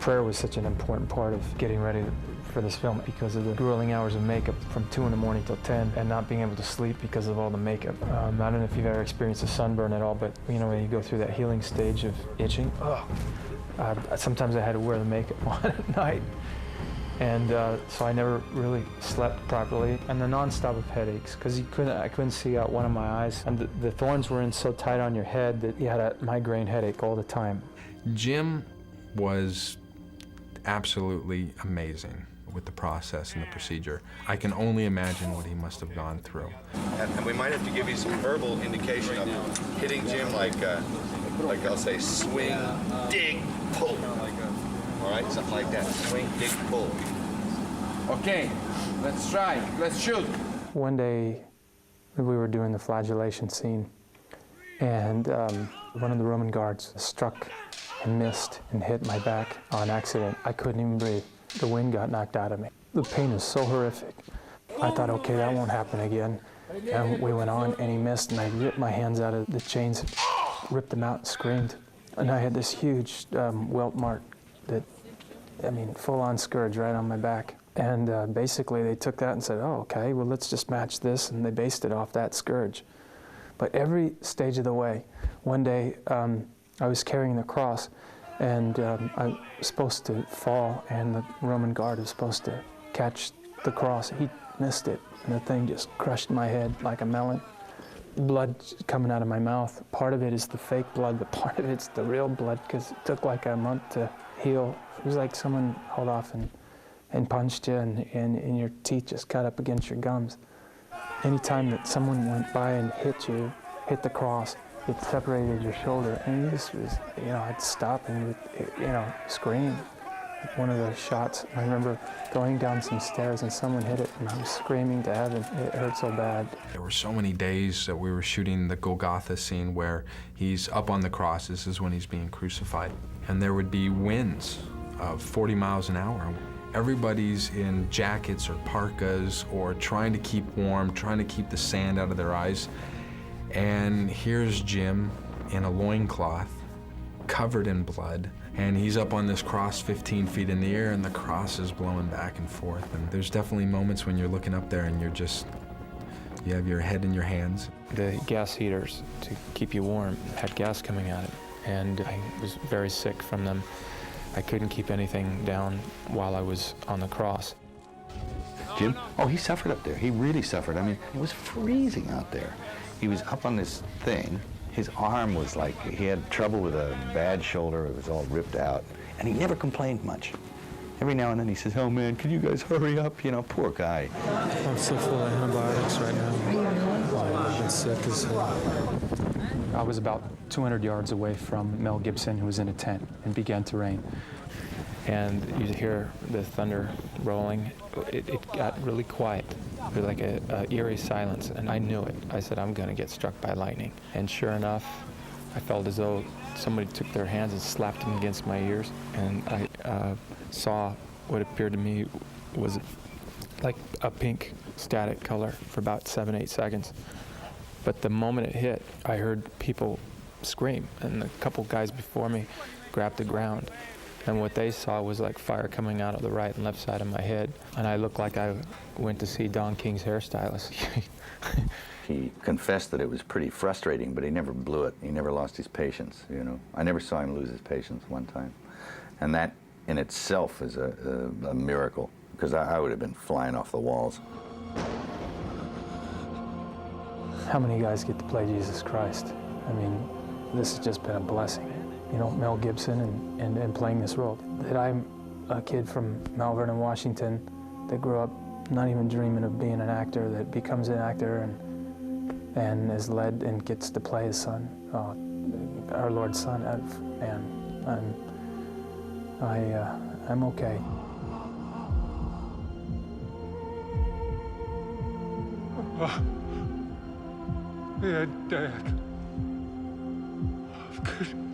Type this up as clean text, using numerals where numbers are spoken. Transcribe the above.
prayer was such an important part of getting ready for this film because of the grueling hours of makeup from 2 in the morning till 10 and not being able to sleep because of all the makeup. I don't know if you've ever experienced a sunburn at all, but you know, when you go through that healing stage of itching, sometimes I had to wear the makeup on at night. And so I never really slept properly, and the nonstop of headaches, because I couldn't see out one of my eyes, and the thorns were in so tight on your head that you had a migraine headache all the time. Jim was absolutely amazing with the process and the procedure. I can only imagine what he must have gone through. And we might have to give you some verbal indication of hitting Jim like I'll say, swing, dig, pull. All right, something like that. Swing, dig, pull. Okay, let's try. Let's shoot. One day, we were doing the flagellation scene, and one of the Roman guards struck and missed and hit my back on accident. I couldn't even breathe. The wind got knocked out of me. The pain was so horrific. I thought, okay, that won't happen again. And we went on, and he missed, and I ripped my hands out of the chains, ripped them out, and screamed. And I had this huge welt mark that, I mean, full-on scourge right on my back. And basically they took that and said, oh, okay, well, let's just match this, and they based it off that scourge. But every stage of the way, one day I was carrying the cross, and I was supposed to fall, and the Roman guard was supposed to catch the cross. He missed it, and the thing just crushed my head like a melon. Blood coming out of my mouth. Part of it is the fake blood, but part of it's the real blood, because it took like a month to heal. It was like someone held off and punched you, and your teeth just cut up against your gums. Anytime that someone went by and hit you, hit the cross, it separated your shoulder, and you just was, you know, I'd stop and scream. One of the shots, I remember going down some stairs and someone hit it, and I was screaming to heaven. It hurt so bad. There were so many days that we were shooting the Golgotha scene where he's up on the cross. This is when he's being crucified. And there would be winds of 40 miles an hour. Everybody's in jackets or parkas or trying to keep warm, trying to keep the sand out of their eyes. And here's Jim in a loincloth, covered in blood, and he's up on this cross 15 feet in the air, and the cross is blowing back and forth. And there's definitely moments when you're looking up there and you have your head in your hands. The gas heaters to keep you warm had gas coming out of it, and I was very sick from them. I couldn't keep anything down while I was on the cross. Jim? Oh, he suffered up there. He really suffered. I mean, it was freezing out there. He was up on this thing. His arm was like, he had trouble with a bad shoulder. It was all ripped out. And he never complained much. Every now and then he says, oh man, can you guys hurry up? You know, poor guy. I'm so full of antibiotics right now. I've been sick as hell. I was about 200 yards away from Mel Gibson, who was in a tent, and began to rain. And you'd hear the thunder rolling. It got really quiet. It was like a eerie silence, and I knew it. I said, I'm gonna get struck by lightning. And sure enough, I felt as though somebody took their hands and slapped them against my ears, and I saw what appeared to me was like a pink static color for about 7-8 seconds. But the moment it hit, I heard people scream, and a couple guys before me grabbed the ground. And what they saw was like fire coming out of the right and left side of my head. And I looked like I went to see Don King's hairstylist. He confessed that it was pretty frustrating, but he never blew it. He never lost his patience, you know. I never saw him lose his patience one time. And that in itself is a miracle, because I would have been flying off the walls. How many guys get to play Jesus Christ? I mean, this has just been a blessing. You know, Mel Gibson and playing this role. That I'm a kid from Mount Vernon, Washington, that grew up not even dreaming of being an actor, that becomes an actor and is led and gets to play his son, our Lord's son. I'm okay. Yeah, Dad. Good.